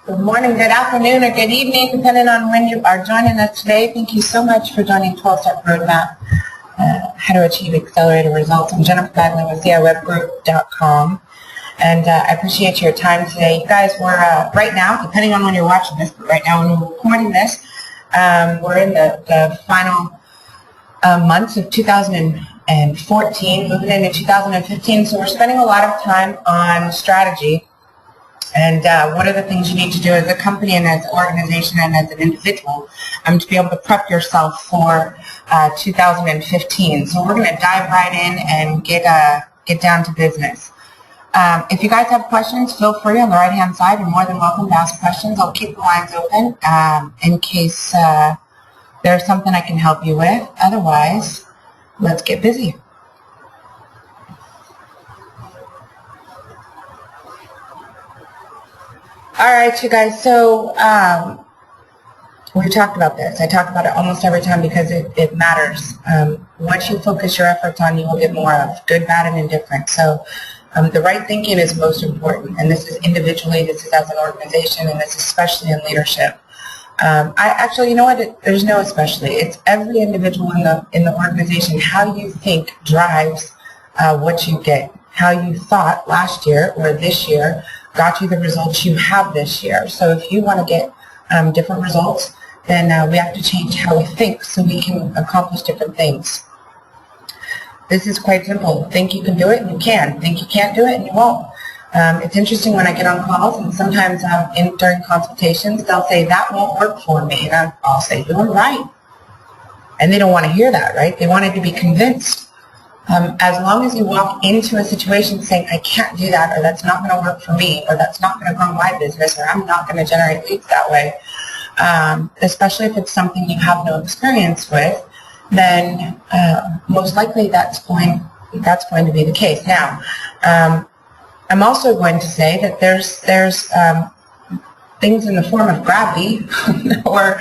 Good morning, good afternoon, or good evening, depending on when you are joining us today. Thank you so much for joining 12-Step Roadmap, How to Achieve Accelerated Results. I'm Jennifer Bagley with CIWebGroup.com, and I appreciate your time today. You guys, we're right now, depending on when you're watching this, but right now when we're recording this, we're in the final months of 2014, moving into 2015, so we're spending a lot of time on strategy. And what are the things you need to do as a company and as an organization and as an individual to be able to prep yourself for 2015. So we're going to dive right in and get down to business. If you guys have questions, feel free on the right-hand side. You're more than welcome to ask questions. I'll keep the lines open in case there's something I can help you with. Otherwise, let's get busy. All right, you guys, so we talked about this. I talk about it almost every time because it matters. What you focus your efforts on, you will get more of, good, bad, and indifferent. So the right thinking is most important, and this is individually, this is as an organization, and this is especially in leadership. Actually, you know what, there's no especially. It's every individual in the organization. How you think drives what you get. How you thought last year or this year got you the results you have this year. So if you want to get different results, then we have to change how we think so we can accomplish different things. This is quite simple. Think you can do it, and you can. Think you can't do it, and you won't. It's interesting when I get on calls, and sometimes during consultations, they'll say, that won't work for me. And I'll say, you're right. And they don't want to hear that, right? They wanted to be convinced. As long as you walk into a situation saying, I can't do that, or that's not going to work for me, or that's not going to grow my business, or I'm not going to generate leads that way, especially if it's something you have no experience with, then most likely that's going to be the case. Now, I'm also going to say that there's things in the form of gravity or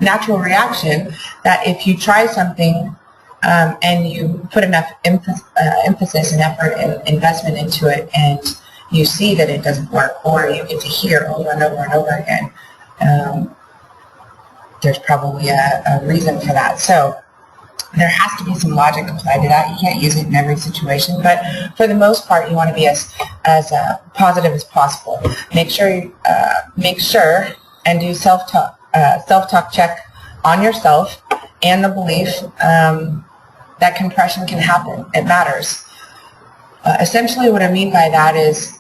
natural reaction that if you try something and you put enough emphasis and effort and investment into it, and you see that it doesn't work, or you get to hear over and over and over again, there's probably a reason for that. So there has to be some logic applied to that. You can't use it in every situation, but for the most part, you want to be as positive as possible. Make sure and do self-talk check on yourself and the belief that compression can happen. It matters. Essentially what I mean by that is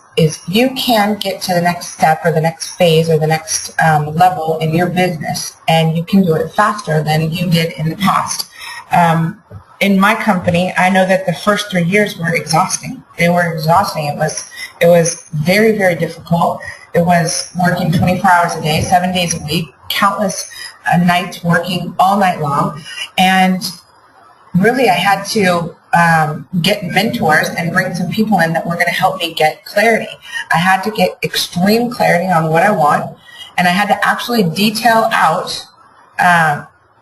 you can get to the next step or the next phase or the next level in your business, and you can do it faster than you did in the past. In my company, I know that the first 3 years were exhausting. They were exhausting. It was very, very difficult. It was working 24 hours a day, 7 days a week, countless nights working all night long, and really I had to get mentors and bring some people in that were going to help me get clarity. I had to get extreme clarity on what I want, and I had to actually detail out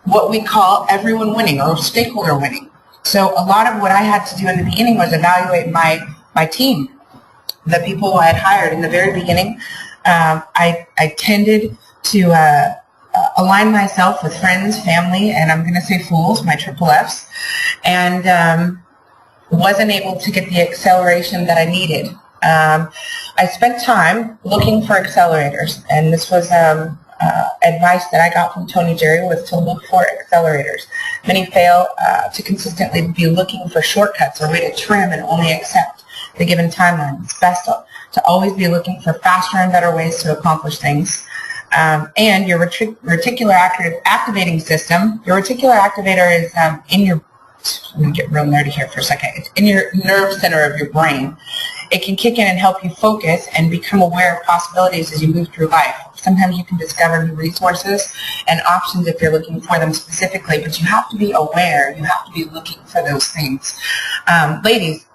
what we call everyone winning or stakeholder winning. So a lot of what I had to do in the beginning was evaluate my team, the people I had hired in the very beginning. I tended to align myself with friends, family, and I'm going to say fools, my triple Fs, and wasn't able to get the acceleration that I needed. I spent time looking for accelerators, and this was advice that I got from Tony Jerry, was to look for accelerators. Many fail to consistently be looking for shortcuts or way to trim and only accept the given timeline. It's best to always be looking for faster and better ways to accomplish things. And your reticular activating system, your reticular activator is in your, I'm going to get real nerdy here for a second, it's in your nerve center of your brain. It can kick in and help you focus and become aware of possibilities as you move through life. Sometimes you can discover new resources and options if you're looking for them specifically, but you have to be aware, you have to be looking for those things. Ladies,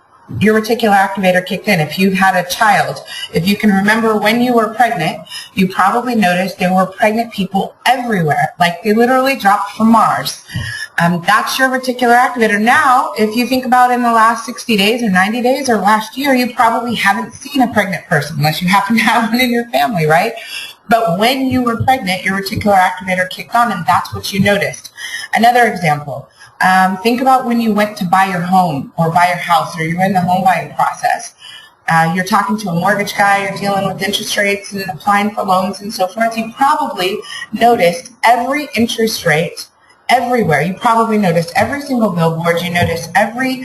your reticular activator kicked in. If you've had a child, if you can remember when you were pregnant, you probably noticed there were pregnant people everywhere, like they literally dropped from Mars. That's your reticular activator. Now, if you think about in the last 60 days or 90 days or last year, you probably haven't seen a pregnant person unless you happen to have one in your family, right? But when you were pregnant, your reticular activator kicked on, and that's what you noticed. Another example, think about when you went to buy your home or buy your house, or you're in the home buying process. You're talking to a mortgage guy, you're dealing with interest rates and applying for loans and so forth. You probably noticed every interest rate everywhere. You probably noticed every single billboard. You noticed every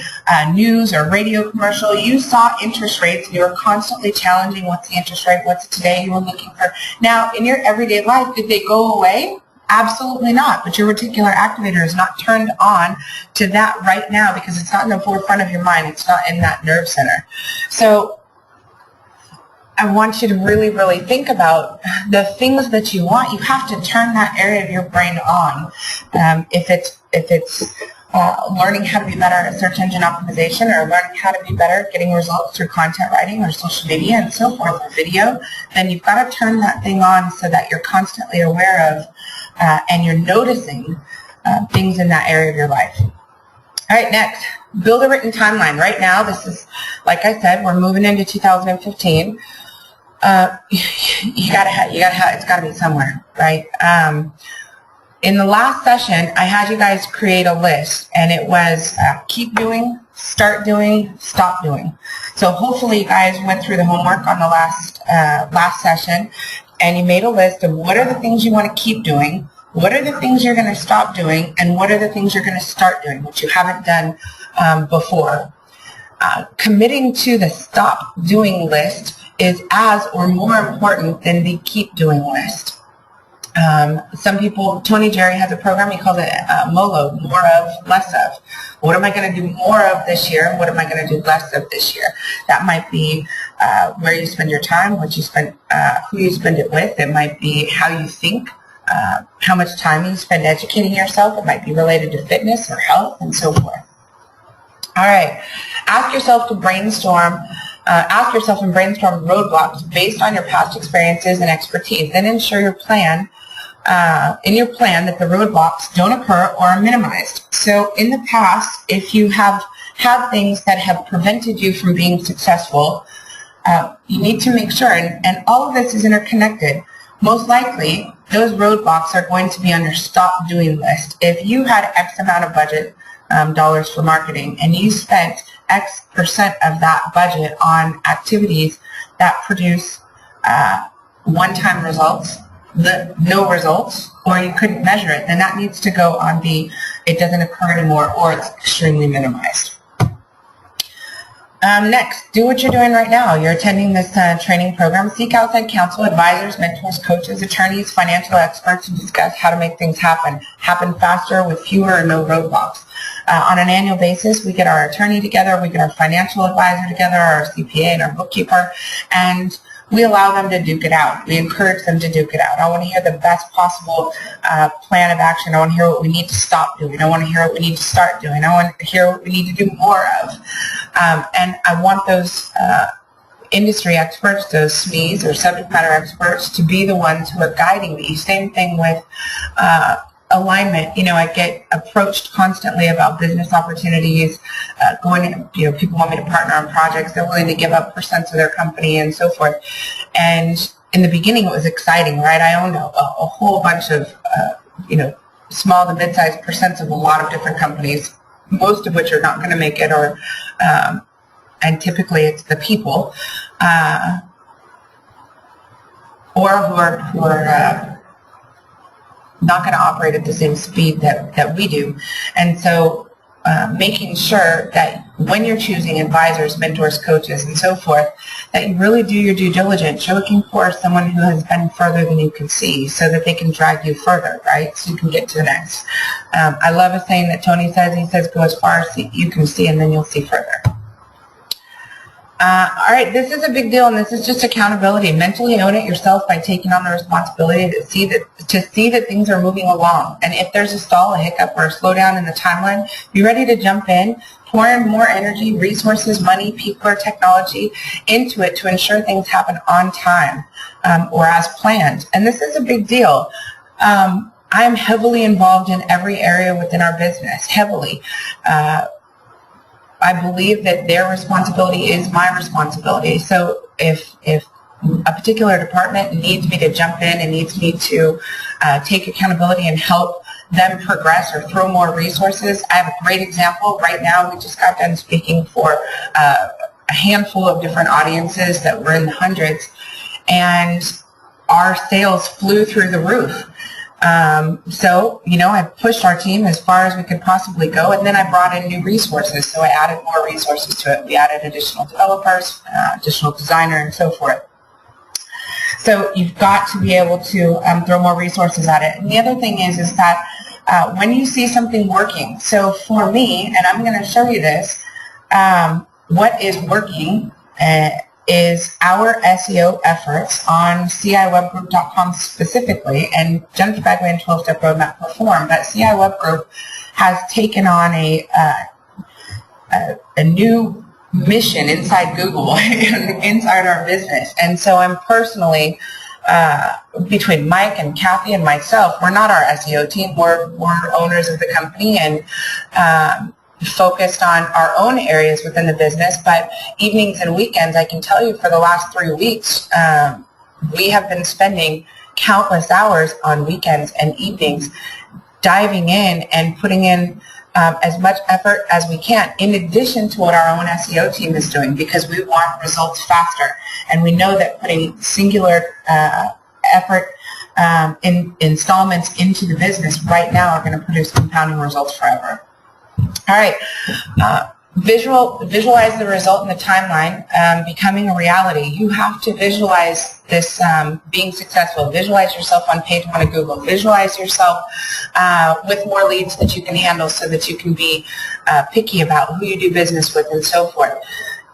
news or radio commercial. You saw interest rates, and you were constantly challenging, what's the interest rate? What's it today? You were looking for. Now, in your everyday life, did they go away? Absolutely not. But your reticular activator is not turned on to that right now because it's not in the forefront of your mind. It's not in that nerve center. So I want you to really, really think about the things that you want. You have to turn that area of your brain on. If it's learning how to be better at search engine optimization, or learning how to be better at getting results through content writing or social media and so forth, or video, then you've got to turn that thing on so that you're constantly aware of and you're noticing things in that area of your life. All right, next, build a written timeline. Right now, this is, like I said, we're moving into 2015. You gotta have, it's gotta be somewhere, right? In the last session, I had you guys create a list, and it was keep doing, start doing, stop doing. So hopefully you guys went through the homework on the last session, and you made a list of what are the things you want to keep doing, what are the things you're going to stop doing, and what are the things you're going to start doing, which you haven't done before. Committing to the stop doing list is as or more important than the keep doing list. Some people, Tony Jerry has a program, he calls it MOLO, more of, less of. What am I going to do more of this year? What am I going to do less of this year? That might be where you spend your time, what you spend, who you spend it with. It might be how you think, how much time you spend educating yourself. It might be related to fitness or health and so forth. All right, ask yourself and brainstorm roadblocks based on your past experiences and expertise. Then ensure your plan, that the roadblocks don't occur or are minimized. So in the past, if you have had things that have prevented you from being successful, you need to make sure, and all of this is interconnected. Most likely, those roadblocks are going to be on your stop doing list. If you had X amount of budget dollars for marketing, and you spent X percent of that budget on activities that produce one-time results, no results, or you couldn't measure it, then that needs to go on the it doesn't occur anymore, or it's extremely minimized. Next, do what you're doing right now. You're attending this training program. Seek outside counsel, advisors, mentors, coaches, attorneys, financial experts to discuss how to make things happen faster with fewer or no roadblocks. On an annual basis, we get our attorney together, we get our financial advisor together, our CPA and our bookkeeper, and we allow them to duke it out. We encourage them to duke it out. I want to hear the best possible plan of action. I want to hear what we need to stop doing. I want to hear what we need to start doing. I want to hear what we need to do more of. And I want those industry experts, those SMEs or subject matter experts, to be the ones who are guiding me. Same thing with alignment. You know, I get approached constantly about business opportunities, people want me to partner on projects. They're willing to give up percents of their company and so forth. And in the beginning, it was exciting, right? I owned a whole bunch of, small to mid-sized percents of a lot of different companies, most of which are not going to make it, or and typically it's the people, or who are not going to operate at the same speed that we do. And so making sure that when you're choosing advisors, mentors, coaches, and so forth, that you really do your due diligence. You're looking for someone who has been further than you can see so that they can drag you further, right? So you can get to the next. I love a saying that Tony says. He says, go as far as you can see, and then you'll see further. All right, this is a big deal, and this is just accountability. Mentally own it yourself by taking on the responsibility to see that things are moving along. And if there's a stall, a hiccup, or a slowdown in the timeline, be ready to jump in, pour in more energy, resources, money, people, or technology into it to ensure things happen on time or as planned. And this is a big deal. I'm heavily involved in every area within our business, heavily. I believe that their responsibility is my responsibility. So if a particular department needs me to jump in and needs me to take accountability and help them progress or throw more resources, I have a great example. Right now, we just got done speaking for a handful of different audiences that were in the hundreds, and our sales flew through the roof. So, I pushed our team as far as we could possibly go, and then I brought in new resources. So I added more resources to it. We added additional developers, additional designer, and so forth. So you've got to be able to throw more resources at it. And the other thing is that when you see something working, so for me, and I'm going to show you this, what is working is our SEO efforts on CIWebGroup.com specifically, and Jennifer Bagley and 12-Step Roadmap perform, but CI Web Group has taken on a new mission inside Google, inside our business. And so I'm personally, between Mike and Kathy and myself, we're not our SEO team, we're owners of the company, and focused on our own areas within the business, but evenings and weekends, I can tell you for the last 3 weeks, we have been spending countless hours on weekends and evenings diving in and putting in as much effort as we can, in addition to what our own SEO team is doing, because we want results faster. And we know that putting singular effort in installments into the business right now are going to produce compounding results forever. All right, visualize the result in the timeline becoming a reality. You have to visualize this being successful. Visualize yourself on page 1 of Google. Visualize yourself with more leads that you can handle so that you can be picky about who you do business with and so forth.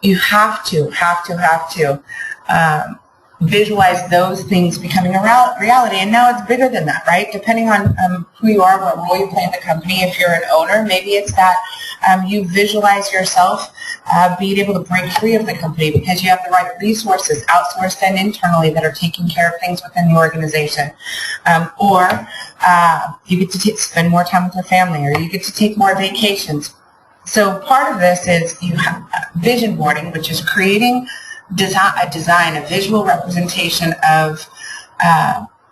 You have to visualize those things becoming a reality. And now it's bigger than that, right? Depending on who you are, what role you play in the company. If you're an owner, maybe it's that you visualize yourself being able to break free of the company because you have the right resources, outsourced and internally, that are taking care of things within the organization. Or you get to spend more time with your family, or you get to take more vacations. So part of this is you have vision boarding, which is creating a visual representation of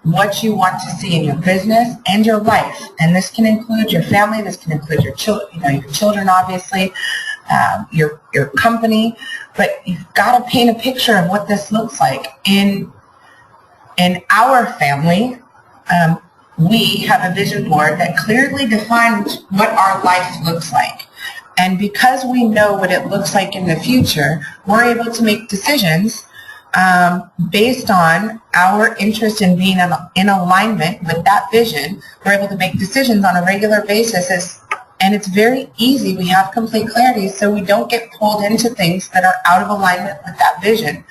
what you want to see in your business and your life. And this can include your family, this can include your children, obviously, your company, but you've got to paint a picture of what this looks like. In our family, we have a vision board that clearly defines what our life looks like. And because we know what it looks like in the future, we're able to make decisions based on our interest in being in alignment with that vision. We're able to make decisions on a regular basis, and it's very easy. We have complete clarity, so we don't get pulled into things that are out of alignment with that vision.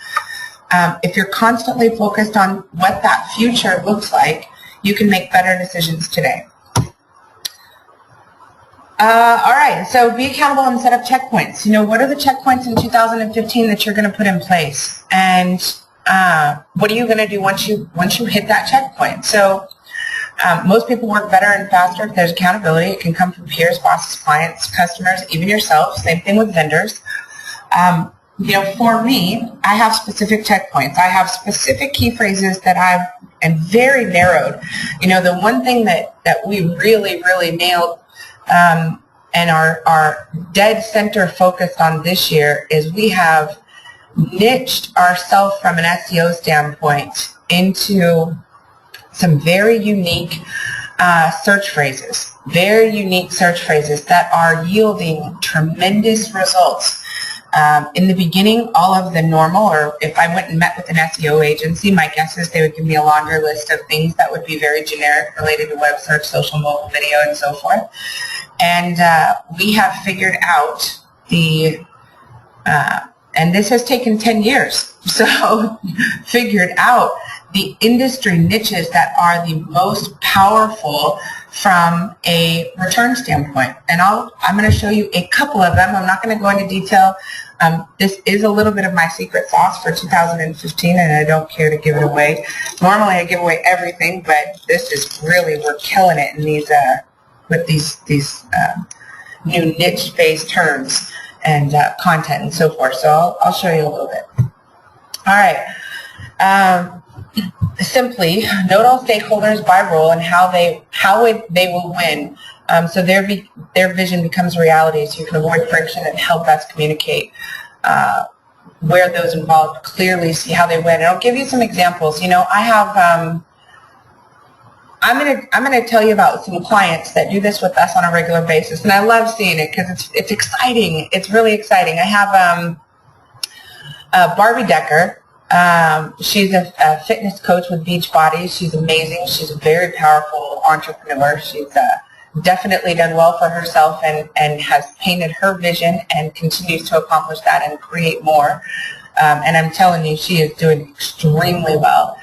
If you're constantly focused on what that future looks like, you can make better decisions today. All right, so be accountable and set up checkpoints. What are the checkpoints in 2015 that you're going to put in place? And what are you going to do once you hit that checkpoint? So most people work better and faster if there's accountability. It can come from peers, bosses, clients, customers, even yourself. Same thing with vendors. For me, I have specific checkpoints. I have specific key phrases that am very narrowed. The one thing that we really, really nailed and are dead center focused on this year is we have niched ourselves from an SEO standpoint into some very unique search phrases that are yielding tremendous results. In the beginning, all of the normal, or if I went and met with an SEO agency, my guess is they would give me a laundry list of things that would be very generic related to web search, social, mobile, video, and so forth. And we have figured out and this has taken 10 years, so figured out the industry niches that are the most powerful from a return standpoint. And I'm going to show you a couple of them. I'm not going to go into detail. This is a little bit of my secret sauce for 2015, and I don't care to give it away. Normally I give away everything, but this is really, we're killing it in these with these new niche-based terms and content and so forth. So I'll show you a little bit. All right. Simply note all stakeholders by role and how they will win, so their vision becomes reality, so you can avoid friction and help us communicate where those involved clearly see how they win. And I'll give you some examples. You know, I have I'm gonna tell you about some clients that do this with us on a regular basis, and I love seeing it because it's exciting. It's really exciting. I have Barbie Decker. She's a fitness coach with Beachbody. She's amazing. She's a very powerful entrepreneur. She's definitely done well for herself and has painted her vision and continues to accomplish that and create more. And I'm telling you, she is doing extremely well.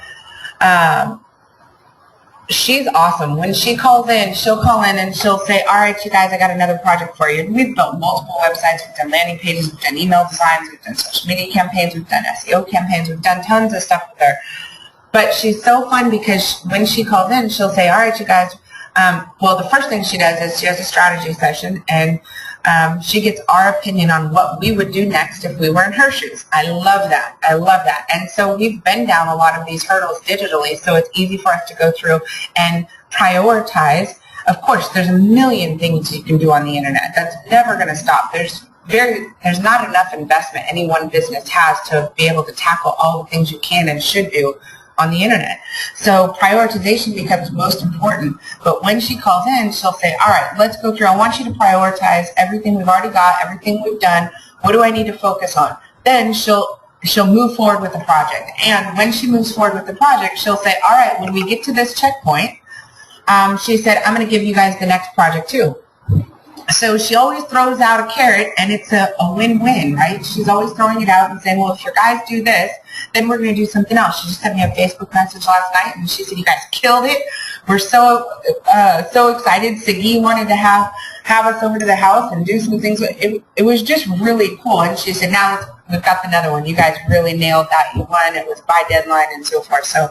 She's awesome. When she calls in, she'll call in and she'll say, all right, you guys, I got another project for you. We've built multiple websites. We've done landing pages. We've done email designs. We've done social media campaigns. We've done SEO campaigns. We've done tons of stuff with her. But she's so fun because when she calls in, she'll say, all right, you guys, well, the first thing she does is she has a strategy session, and she gets our opinion on what we would do next if we were in her shoes. I love that. I love that. And so we've been down a lot of these hurdles digitally, so it's easy for us to go through and prioritize. Of course, there's a million things you can do on the internet. That's never going to stop. There's not enough investment any one business has to be able to tackle all the things you can and should do on the internet. So prioritization becomes most important. But when she calls in, she'll say, all right, let's go through. I want you to prioritize everything we've already got, everything we've done. What do I need to focus on? Then she'll move forward with the project. And when she moves forward with the project, she'll say, all right, when we get to this checkpoint, she said, I'm going to give you guys the next project too. So she always throws out a carrot, and it's a win-win, right? She's always throwing it out and saying, well, if your guys do this, then we're going to do something else. She just sent me a Facebook message last night, and she said, you guys killed it. We're so excited. Siggy wanted to have us over to the house and do some things. It was just really cool. And she said, now we've got another one. You guys really nailed that. You won. It was by deadline and so forth. So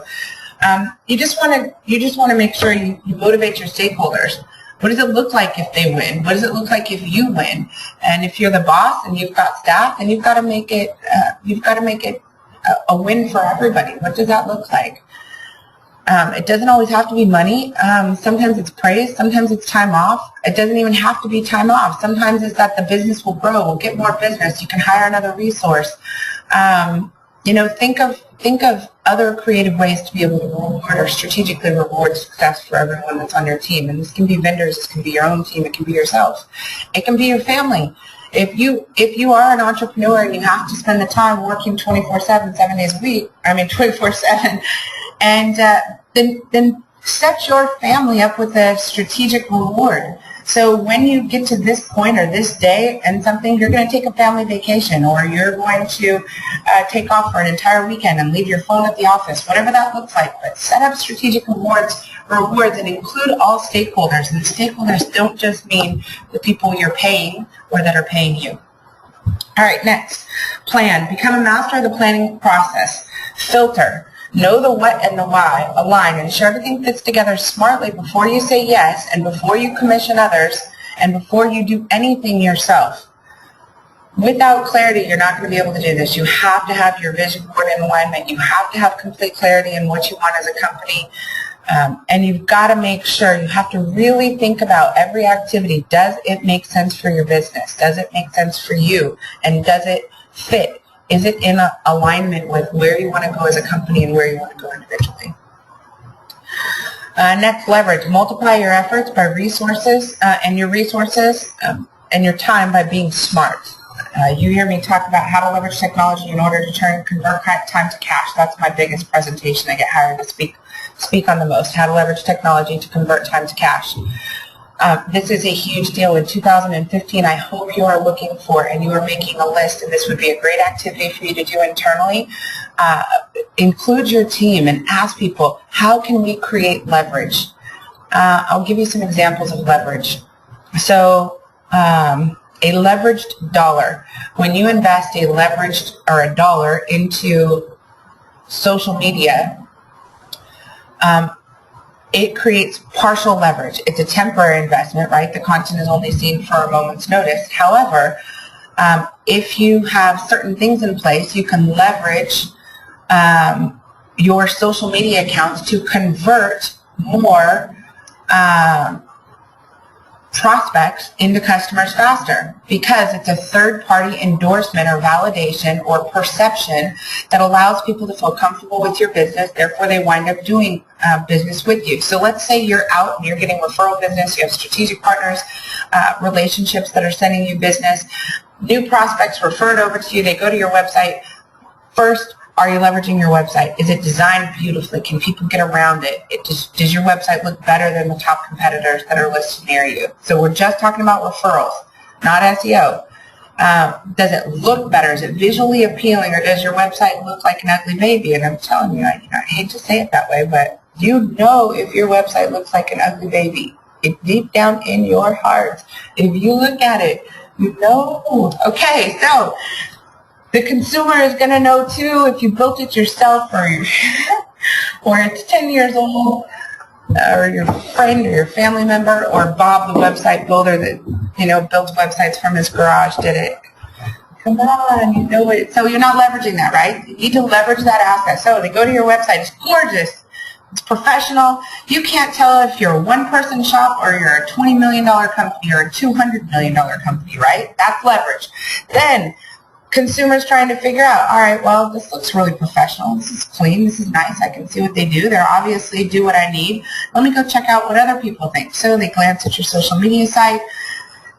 you just want to make sure you motivate your stakeholders. What does it look like if they win? What does it look like if you win? And if you're the boss and you've got staff, then you've got to make it a win for everybody. What does that look like? It doesn't always have to be money. Sometimes it's praise. Sometimes it's time off. It doesn't even have to be time off. Sometimes it's that the business will grow. We'll get more business. You can hire another resource. Think of other creative ways to be able to reward or strategically reward success for everyone that's on your team. And this can be vendors, this can be your own team, it can be yourself. It can be your family. If you are an entrepreneur and you have to spend the time working 24/7, 7 days a week, 24/7, and then set your family up with a strategic reward. So when you get to this point or this day and something, you're going to take a family vacation, or you're going to take off for an entire weekend and leave your phone at the office, whatever that looks like. But set up strategic rewards and include all stakeholders. And stakeholders don't just mean the people you're paying or that are paying you. All right, next, plan. Become a master of the planning process. Filter. Know the what and the why. Align. Ensure everything fits together smartly before you say yes, and before you commission others, and before you do anything yourself. Without clarity, you're not going to be able to do this. You have to have your vision board in alignment. You have to have complete clarity in what you want as a company. And you've got to make sure, you have to really think about every activity. Does it make sense for your business? Does it make sense for you? And does it fit? Is it in alignment with where you want to go as a company and where you want to go individually? Next, leverage. Multiply your efforts by resources and your time by being smart. You hear me talk about how to leverage technology in order to convert time to cash. That's my biggest presentation. I get hired to speak on the most. How to leverage technology to convert time to cash. This is a huge deal. In 2015, I hope you are looking for and you are making a list, and this would be a great activity for you to do internally. Include your team and ask people, how can we create leverage? I'll give you some examples of leverage. So a leveraged dollar. When you invest a leveraged or a dollar into social media, it creates partial leverage. It's a temporary investment, right? The content is only seen for a moment's notice. However, if you have certain things in place, you can leverage your social media accounts to convert more prospects into customers faster, because it's a third-party endorsement or validation or perception that allows people to feel comfortable with your business. Therefore, they wind up doing business with you. So let's say you're out and you're getting referral business, you have strategic partners, relationships that are sending you business, new prospects referred over to you, they go to your website. First, are you leveraging your website? Is it designed beautifully? Can people get around it? Does your website look better than the top competitors that are listed near you? So we're just talking about referrals, not SEO. Does it look better? Is it visually appealing, or does your website look like an ugly baby? And I'm telling you, I hate to say it that way, but you know if your website looks like an ugly baby. It's deep down in your heart. If you look at it, you know. Okay, so the consumer is going to know too if you built it yourself, or it's 10 years old, or your friend or your family member, or Bob, the website builder that builds websites from his garage, did it. Come on, you know it. So you're not leveraging that, right? You need to leverage that asset. So they go to your website. It's gorgeous. It's professional. You can't tell if you're a one-person shop or you're a $20 million company or a $200 million company, right? That's leverage. Then consumers trying to figure out, all right, well, this looks really professional. This is clean. This is nice. I can see what they do. They're obviously do what I need. Let me go check out what other people think. So they glance at your social media site,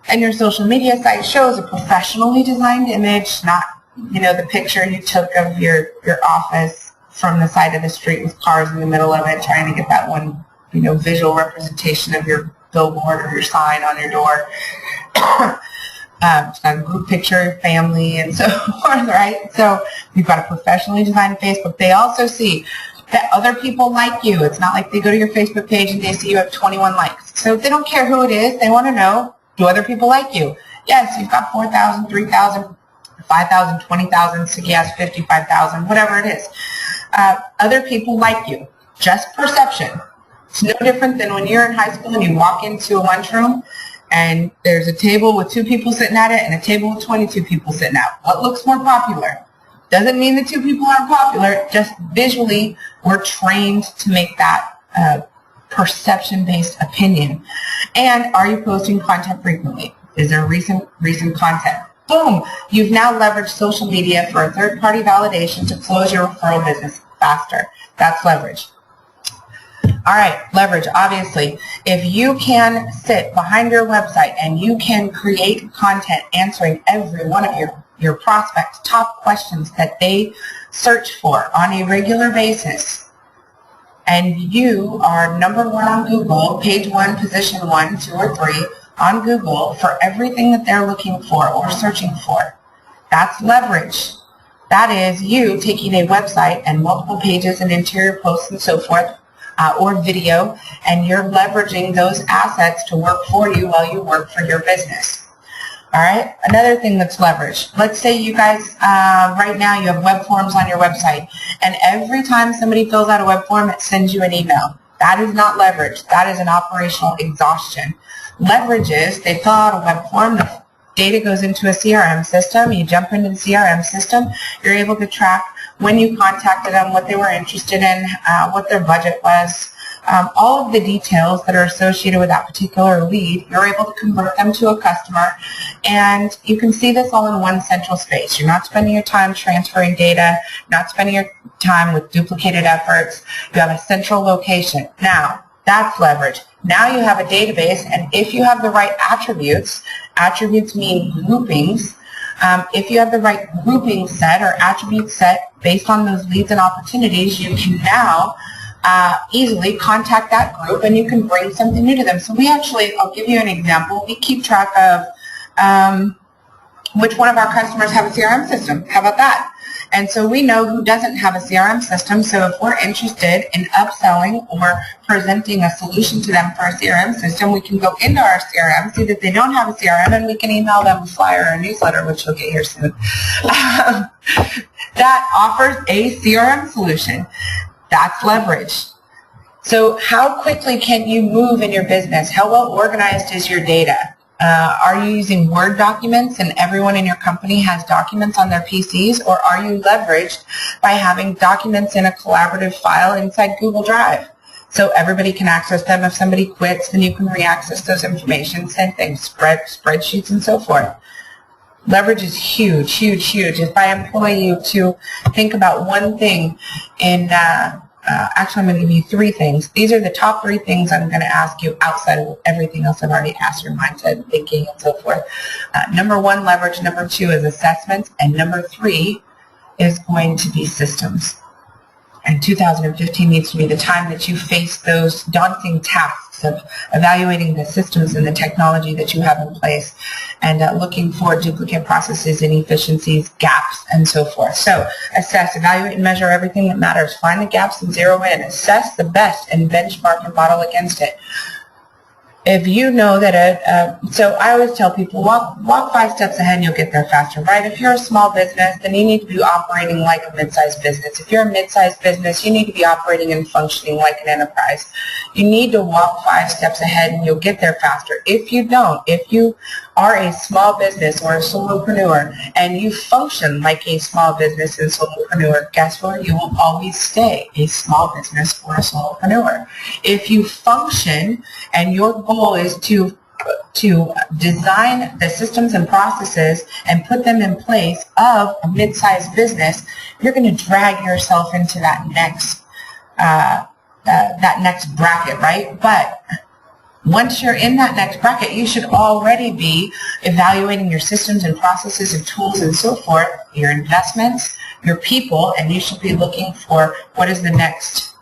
and your social media site shows a professionally designed image, not, the picture you took of your office from the side of the street with cars in the middle of it, trying to get that one, visual representation of your billboard or your sign on your door. It's got a group picture, family, and so forth, right? So you've got a professionally designed Facebook. They also see that other people like you. It's not like they go to your Facebook page and they see you have 21 likes. So they don't care who it is. They want to know, do other people like you? Yes, you've got 4,000, 3,000, 5,000, 20,000, yes, 55,000, whatever it is. Other people like you. Just perception. It's no different than when you're in high school and you walk into a lunchroom and there's a table with 2 people sitting at it and a table with 22 people sitting at it. What looks more popular? Doesn't mean the 2 people aren't popular. Just visually, we're trained to make that perception-based opinion. And are you posting content frequently? Is there recent content? Boom! You've now leveraged social media for a third-party validation to close your referral business faster. That's leverage. All right, leverage, obviously. If you can sit behind your website and you can create content answering every one of your prospects' top questions that they search for on a regular basis, and you are number 1 on Google, page 1, position 1, 2, or 3 on Google for everything that they're looking for or searching for, that's leverage. That is you taking a website and multiple pages and interior posts and so forth, or video, and you're leveraging those assets to work for you while you work for your business. All right, another thing that's leverage. Let's say you guys, right now you have web forms on your website, and every time somebody fills out a web form, it sends you an email. That is not leverage. That is an operational exhaustion. Leverage is they fill out a web form, the data goes into a CRM system, you jump into the CRM system, you're able to track when you contacted them, what they were interested in, what their budget was, all of the details that are associated with that particular lead. You're able to convert them to a customer, and you can see this all in one central space. You're not spending your time transferring data, not spending your time with duplicated efforts. You have a central location. Now, that's leverage. Now you have a database, and if you have the right attributes mean groupings, if you have the right grouping set or attribute set based on those leads and opportunities, you can now easily contact that group and you can bring something new to them. So we actually, I'll give you an example. We keep track of which one of our customers have a CRM system. How about that? And so we know who doesn't have a CRM system. So if we're interested in upselling or presenting a solution to them for a CRM system, we can go into our CRM, see that they don't have a CRM, and we can email them a flyer or a newsletter, which you'll get here soon, that offers a CRM solution. That's leverage. So how quickly can you move in your business? How well organized is your data? Are you using Word documents and everyone in your company has documents on their PCs, or are you leveraged by having documents in a collaborative file inside Google Drive? So everybody can access them. If somebody quits, then you can re-access those information. Same thing, spreadsheets and so forth. Leverage is huge, huge, huge. If I employ you to think about one thing in actually, I'm going to give you 3 things. These are the top 3 things I'm going to ask you outside of everything else I've already asked, your mindset, thinking, and so forth. Number 1, leverage. Number 2 is assessments. And number 3 is going to be systems. And 2015 needs to be the time that you face those daunting tasks of evaluating the systems and the technology that you have in place and looking for duplicate processes, inefficiencies, gaps, and so forth. So assess, evaluate, and measure everything that matters. Find the gaps and zero in. Assess the best and benchmark and model against it. If you know that so I always tell people, walk 5 steps ahead and you'll get there faster, right? If you're a small business, then you need to be operating like a mid-sized business. If you're a mid-sized business, you need to be operating and functioning like an enterprise. You need to walk 5 steps ahead and you'll get there faster. If you don't, if you are a small business or a solopreneur and you function like a small business and solopreneur, guess what? You will always stay a small business or a solopreneur. If you function and your goal is to design the systems and processes and put them in place of a mid-sized business, you're going to drag yourself into that next bracket, right? But once you're in that next bracket, you should already be evaluating your systems and processes and tools and so forth, your investments, your people, and you should be looking for what is the next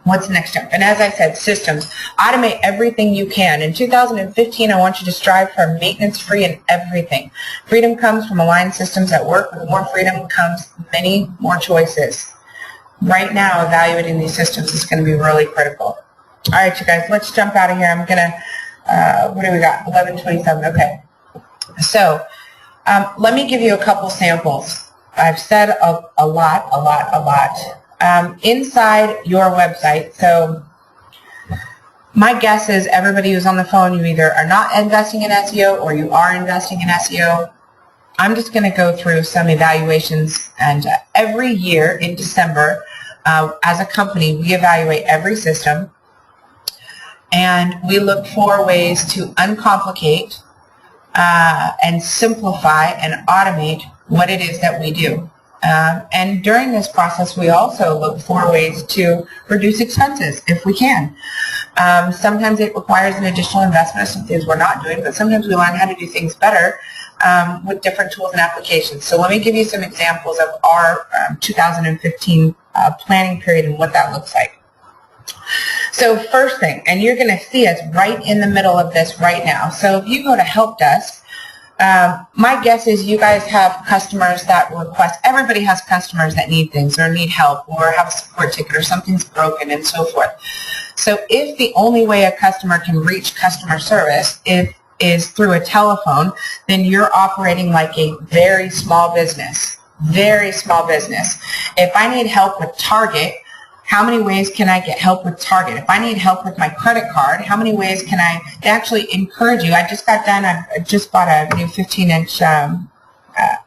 what's the next step? And as I said, systems. Automate everything you can. In 2015, I want you to strive for maintenance-free in everything. Freedom comes from aligned systems at work. With more freedom comes many more choices. Right now, evaluating these systems is going to be really critical. All right, you guys, let's jump out of here. I'm going to, what do we got? 11:27. Okay. So let me give you a couple samples. I've said a lot. Inside your website, so my guess is everybody who's on the phone, you either are not investing in SEO or you are investing in SEO. I'm just going to go through some evaluations, and every year in December, as a company, we evaluate every system, and we look for ways to uncomplicate and simplify and automate what it is that we do. And during this process, we also look for ways to reduce expenses if we can. Sometimes it requires an additional investment of some things we're not doing, but sometimes we learn how to do things better with different tools and applications. So let me give you some examples of our 2015 planning period and what that looks like. So first thing, and you're going to see us right in the middle of this right now. So if you go to Help Desk, my guess is you guys have customers that request, everybody has customers that need things or need help or have a support ticket or something's broken and so forth. So if the only way a customer can reach customer service is through a telephone, then you're operating like a very small business. Very small business. If I need help with Target, how many ways can I get help with Target? If I need help with my credit card, how many ways can I actually encourage you? I just got done, I just bought a new 15-inch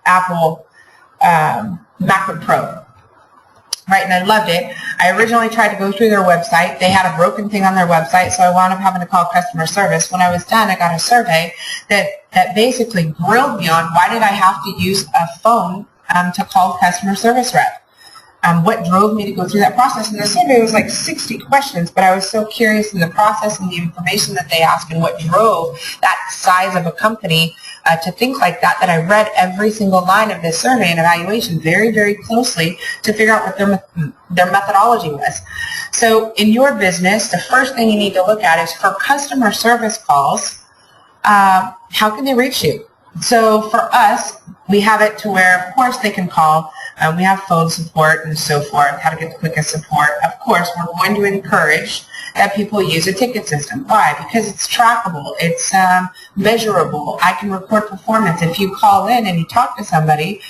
Apple MacBook Pro, right, and I loved it. I originally tried to go through their website. They had a broken thing on their website, so I wound up having to call customer service. When I was done, I got a survey that basically grilled me on why did I have to use a phone to call customer service rep. What drove me to go through that process. And the survey was like 60 questions, but I was so curious in the process and the information that they asked and what drove that size of a company to think like that I read every single line of this survey and evaluation very, very closely to figure out what their methodology was. So in your business, the first thing you need to look at is for customer service calls, how can they reach you? So for us, we have it to where, of course, they can call. We have phone support and so forth, how to get the quickest support. Of course, we're going to encourage that people use a ticket system. Why? Because it's trackable. It's measurable. I can record performance. If you call in and you talk to somebody,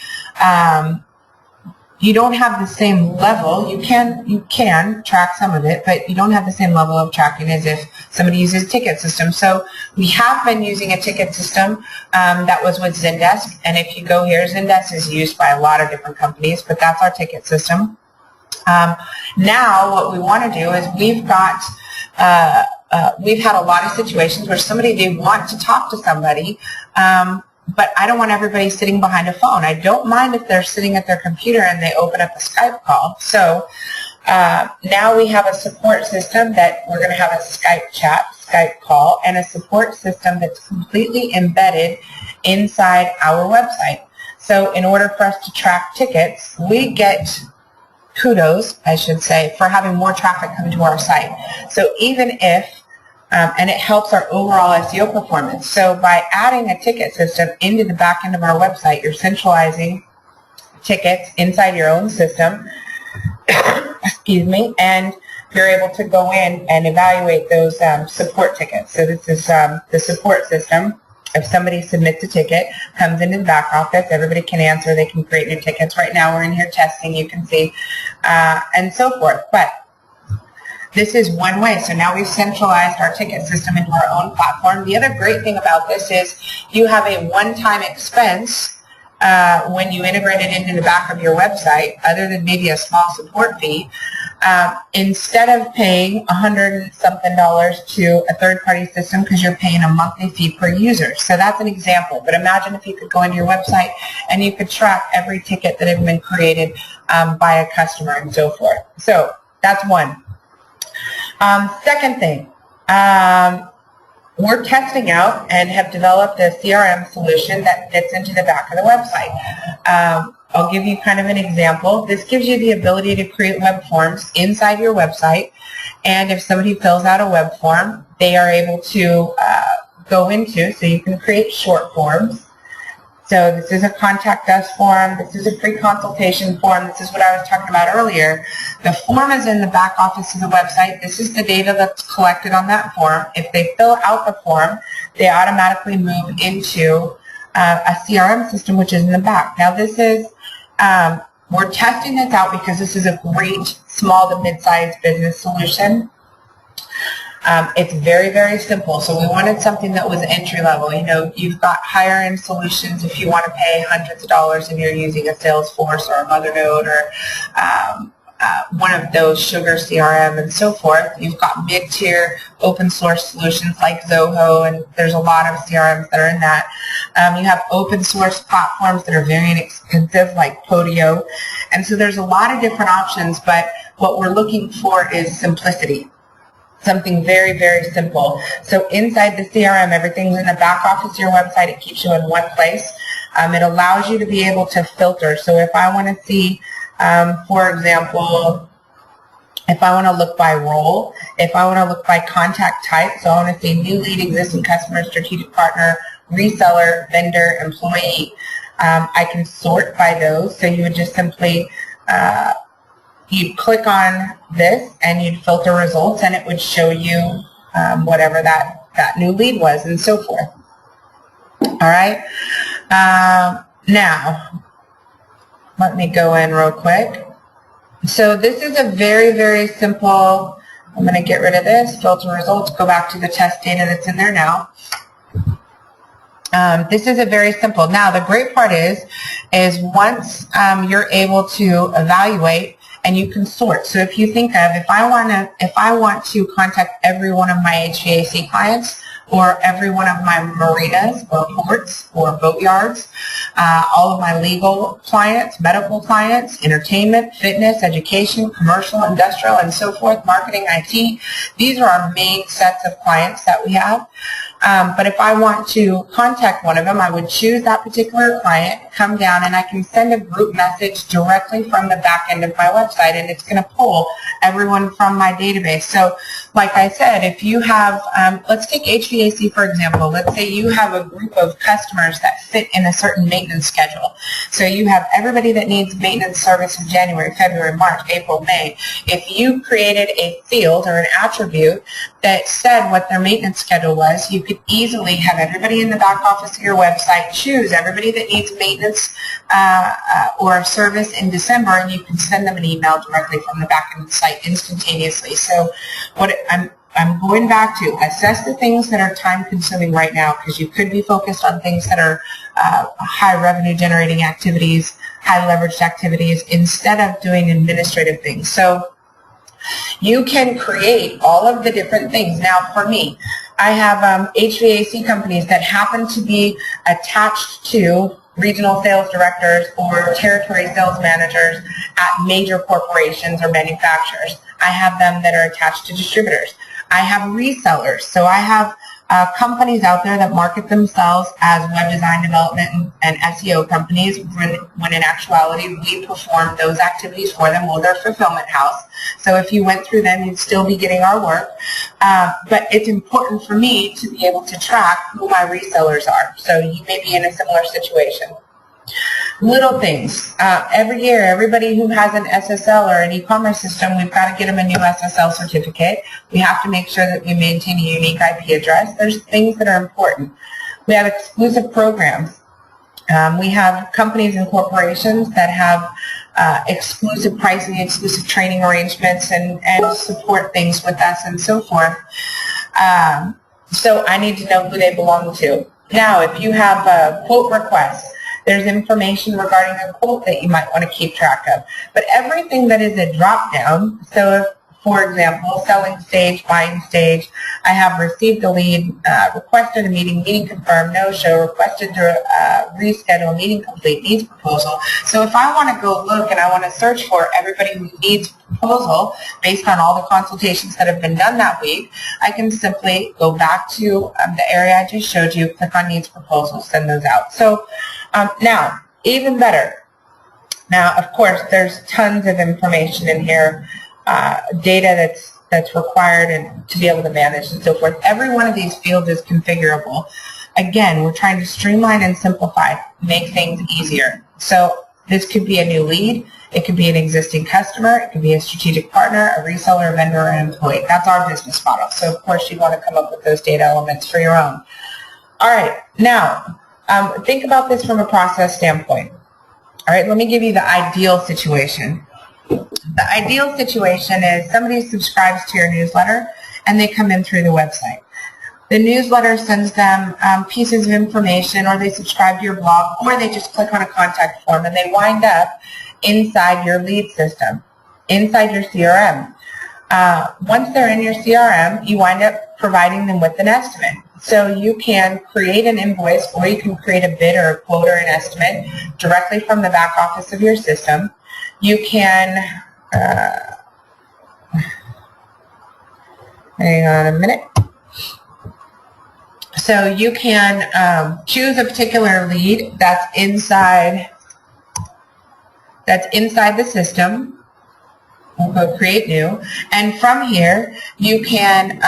you don't have the same level. You can track some of it, but you don't have the same level of tracking as if somebody uses a ticket system. So we have been using a ticket system that was with Zendesk. And if you go here, Zendesk is used by a lot of different companies, but that's our ticket system. Now what we want to do is we've had a lot of situations where they want to talk to somebody, but I don't want everybody sitting behind a phone. I don't mind if they're sitting at their computer and they open up a Skype call. So now we have a support system that we're going to have a Skype chat, Skype call, and a support system that's completely embedded inside our website. So in order for us to track tickets, we get kudos, I should say, for having more traffic come to our site. So even if and it helps our overall SEO performance. So by adding a ticket system into the back end of our website, you're centralizing tickets inside your own system, excuse me, and you're able to go in and evaluate those support tickets. So this is the support system. If somebody submits a ticket, comes into the back office, everybody can answer, they can create new tickets. Right now we're in here testing, you can see, and so forth. But this is one way. So now we've centralized our ticket system into our own platform. The other great thing about this is you have a one-time expense when you integrate it into the back of your website, other than maybe a small support fee. Instead of paying $100 and something to a third-party system because you're paying a monthly fee per user. So that's an example. But imagine if you could go into your website and you could track every ticket that had been created by a customer and so forth. So that's one. Second thing, we're testing out and have developed a CRM solution that fits into the back of the website. I'll give you kind of an example. This gives you the ability to create web forms inside your website, and if somebody fills out a web form, they are able to go into, so you can create short forms. So this is a contact us form. This is a free consultation form. This is what I was talking about earlier. The form is in the back office of the website. This is the data that's collected on that form. If they fill out the form, they automatically move into a CRM system, which is in the back. Now this is, we're testing this out because this is a great small to mid-sized business solution. It's very, very simple. So we wanted something that was entry level. You know, you've got higher end solutions if you want to pay hundreds of dollars and you're using a Salesforce or a Mothernote or one of those Sugar CRM and so forth. You've got mid-tier open source solutions like Zoho, and there's a lot of CRMs that are in that. You have open source platforms that are very inexpensive like Podio. And so there's a lot of different options, but what we're looking for is simplicity. Something very, very simple. So inside the CRM, everything's in the back office of your website. It keeps you in one place. It allows you to be able to filter. So if I want to see, for example, if I want to look by role, if I want to look by contact type, so I want to see new lead, existing customer, strategic partner, reseller, vendor, employee, I can sort by those. So you would just simply you'd click on this and you'd filter results and it would show you whatever that new lead was and so forth. All right. Now, let me go in real quick. So this is a very, very simple, I'm going to get rid of this, filter results, go back to the test data that's in there now. This is a very simple. Now, the great part is once you're able to evaluate and you can sort. So if you think of, if I want to contact every one of my HVAC clients or every one of my marinas or ports or boatyards, all of my legal clients, medical clients, entertainment, fitness, education, commercial, industrial, and so forth, marketing, IT, these are our main sets of clients that we have. But if I want to contact one of them, I would choose that particular client. come down, and I can send a group message directly from the back end of my website, and it's going to pull everyone from my database. So like I said, if you have, let's take HVAC for example. Let's say you have a group of customers that fit in a certain maintenance schedule. So you have everybody that needs maintenance service in January, February, March, April, May. If you created a field or an attribute that said what their maintenance schedule was, you could easily have everybody in the back office of your website choose everybody that needs maintenance or service in December, and you can send them an email directly from the back end of the site instantaneously. So what I'm going back to assess the things that are time consuming right now, because you could be focused on things that are high revenue generating activities, high leveraged activities, instead of doing administrative things. So you can create all of the different things. Now for me, I have HVAC companies that happen to be attached to regional sales directors or territory sales managers at major corporations or manufacturers. I have them that are attached to distributors. I have resellers. So I have companies out there that market themselves as web design development and SEO companies, when in actuality we perform those activities for them. Well, they're a fulfillment house. So if you went through them, you'd still be getting our work. But it's important for me to be able to track who my resellers are. So you may be in a similar situation. Little things. Every year, everybody who has an SSL or an e-commerce system, we've got to get them a new SSL certificate. We have to make sure that we maintain a unique IP address. There's things that are important. We have exclusive programs. We have companies and corporations that have exclusive pricing, exclusive training arrangements, and support things with us and so forth. So I need to know who they belong to. Now, if you have a quote request, there's information regarding a quote that you might want to keep track of. But everything that is a drop-down, so if, for example, selling stage, buying stage, I have received a lead, requested a meeting confirmed, no-show, requested to reschedule, meeting complete, needs proposal. So if I want to go look and I want to search for everybody who needs proposal based on all the consultations that have been done that week, I can simply go back to the area I just showed you, click on needs proposal, send those out. So now, even better. Now, of course, there's tons of information in here, data that's required and to be able to manage and so forth. Every one of these fields is configurable. Again, we're trying to streamline and simplify, make things easier. So this could be a new lead. It could be an existing customer. It could be a strategic partner, a reseller, a vendor, or an employee. That's our business model. So, of course, you want to come up with those data elements for your own. All right. Now, think about this from a process standpoint. All right, let me give you the ideal situation. The ideal situation is somebody subscribes to your newsletter and they come in through the website. The newsletter sends them pieces of information, or they subscribe to your blog, or they just click on a contact form and they wind up inside your lead system, inside your CRM. Once they're in your CRM, you wind up providing them with an estimate. So you can create an invoice, or you can create a bid or a quote or an estimate directly from the back office of your system. You can, hang on a minute. So you can choose a particular lead that's inside the system. We'll go create new. And from here, you can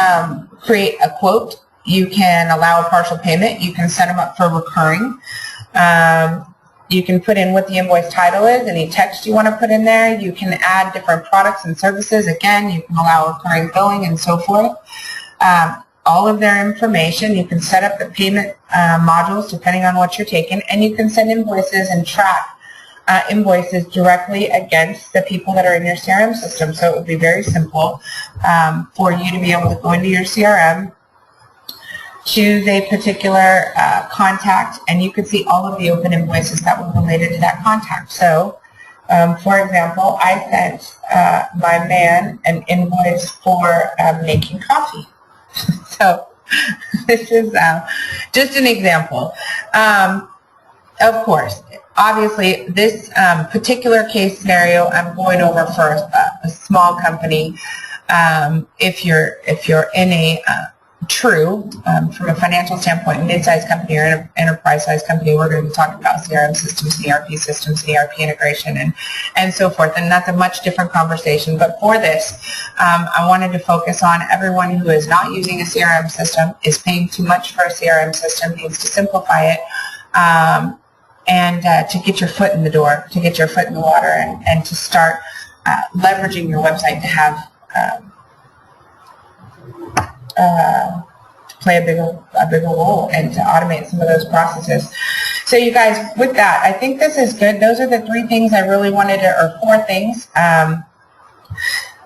create a quote. You can allow a partial payment. You can set them up for recurring. You can put in what the invoice title is, any text you want to put in there. You can add different products and services. Again, you can allow recurring billing and so forth. All of their information. You can set up the payment modules depending on what you're taking, and you can send invoices and track invoices directly against the people that are in your CRM system. So it would be very simple for you to be able to go into your CRM, choose a particular contact, and you could see all of the open invoices that were related to that contact. So, for example, I sent my man an invoice for making coffee. So this is just an example. Of course, obviously, this particular case scenario I'm going over for a small company. If you're in a true from a financial standpoint, mid-sized company or enterprise-sized company, we're going to be talking about CRM systems, ERP systems, ERP integration, and so forth. And that's a much different conversation. But for this, I wanted to focus on everyone who is not using a CRM system, is paying too much for a CRM system, needs to simplify it, and to get your foot in the door, to get your foot in the water, and to start leveraging your website to have to play a bigger role and to automate some of those processes. So you guys, with that, I think this is good. Those are the 3 things I really wanted to, or 4 things.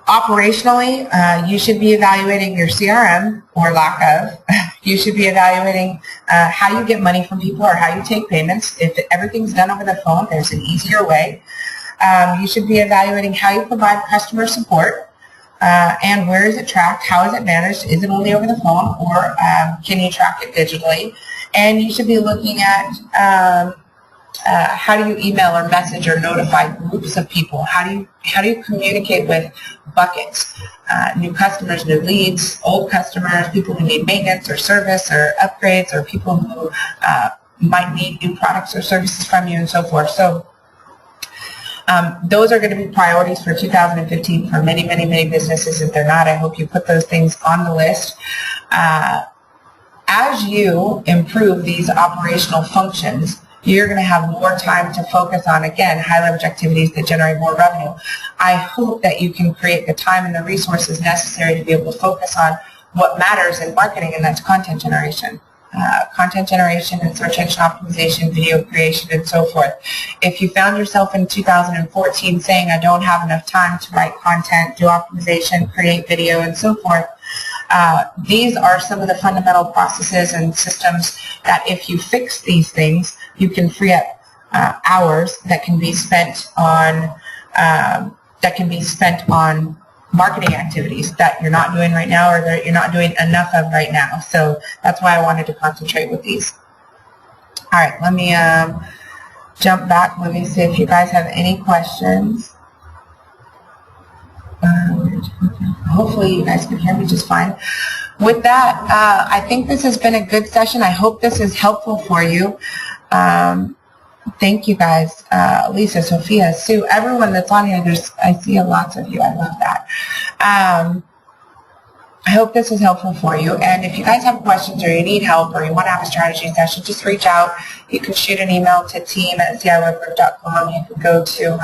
Operationally, you should be evaluating your CRM or lack of. You should be evaluating how you get money from people or how you take payments. If everything's done over the phone, there's an easier way. You should be evaluating how you provide customer support. And where is it tracked? How is it managed? Is it only over the phone, or can you track it digitally? And you should be looking at how do you email or message or notify groups of people? How do you communicate with buckets? New customers, new leads, old customers, people who need maintenance or service or upgrades, or people who might need new products or services from you, and so forth. So those are going to be priorities for 2015 for many, many, many businesses. If they're not, I hope you put those things on the list. As you improve these operational functions, you're going to have more time to focus on, again, high leverage activities that generate more revenue. I hope that you can create the time and the resources necessary to be able to focus on what matters in marketing, and that's content generation. Content generation and search engine optimization, video creation, and so forth. If you found yourself in 2014 saying, I don't have enough time to write content, do optimization, create video, and so forth, these are some of the fundamental processes and systems that if you fix these things, you can free up hours that can be spent on marketing activities that you're not doing right now, or that you're not doing enough of right now. So that's why I wanted to concentrate with these. All right, let me jump back. Let me see if you guys have any questions. Hopefully you guys can hear me just fine. With that, I think this has been a good session. I hope this is helpful for you. Thank you guys, Lisa, Sophia, Sue, everyone that's on here. I see lots of you. I love that. I hope this is helpful for you. And if you guys have questions or you need help or you want to have a strategy session, just reach out. You can shoot an email to team@ciwebgroup.com. You can go to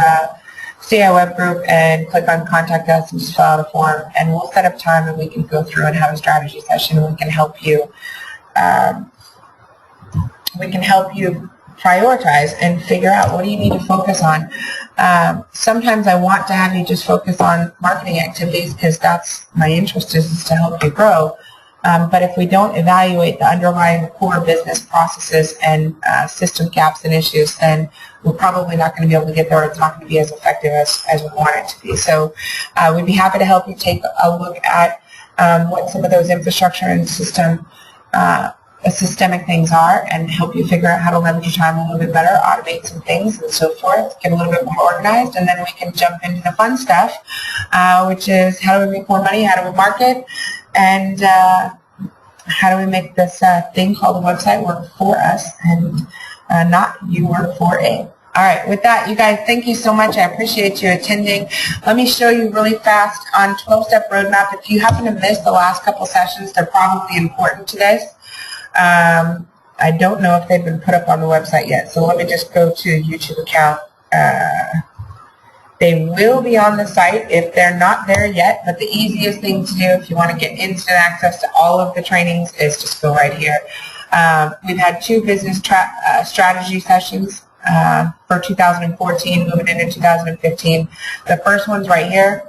CI Web Group and click on Contact Us and just fill out a form. And we'll set up time and we can go through and have a strategy session. We can help you. Prioritize and figure out what do you need to focus on. Sometimes I want to have you just focus on marketing activities because that's my interest is to help you grow. But if we don't evaluate the underlying core business processes and system gaps and issues, then we're probably not going to be able to get there, or it's not going to be as effective as we want it to be. So we'd be happy to help you take a look at what some of those infrastructure and systemic things are, and help you figure out how to leverage your time a little bit better, automate some things, and so forth, get a little bit more organized, and then we can jump into the fun stuff, which is how do we make more money, how do we market, and how do we make this thing called a website work for us and not you work for it. All right, with that, you guys, thank you so much. I appreciate you attending. Let me show you really fast on 12-step roadmap. If you happen to miss the last couple sessions, they're probably important to this. I don't know if they've been put up on the website yet, so let me just go to YouTube account. They will be on the site if they're not there yet, but the easiest thing to do if you want to get instant access to all of the trainings is just go right here. We've had 2 business strategy sessions for 2014, moving into 2015. The first one's right here.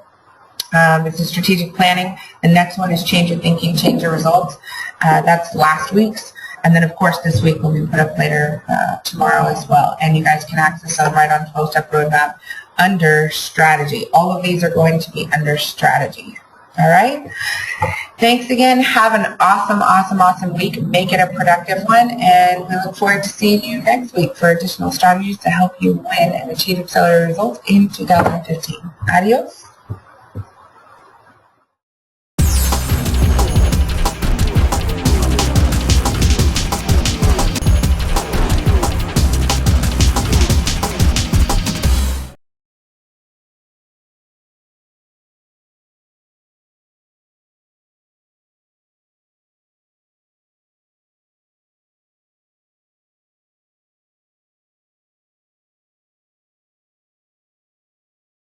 It's a strategic planning. The next one is change your thinking, change your results. That's last week's. And then, of course, this week will be put up later tomorrow as well. And you guys can access them right on 12-step roadmap under strategy. All of these are going to be under strategy. All right? Thanks again. Have an awesome, awesome, awesome week. Make it a productive one. And we look forward to seeing you next week for additional strategies to help you win and achieve accelerated results in 2015. Adios.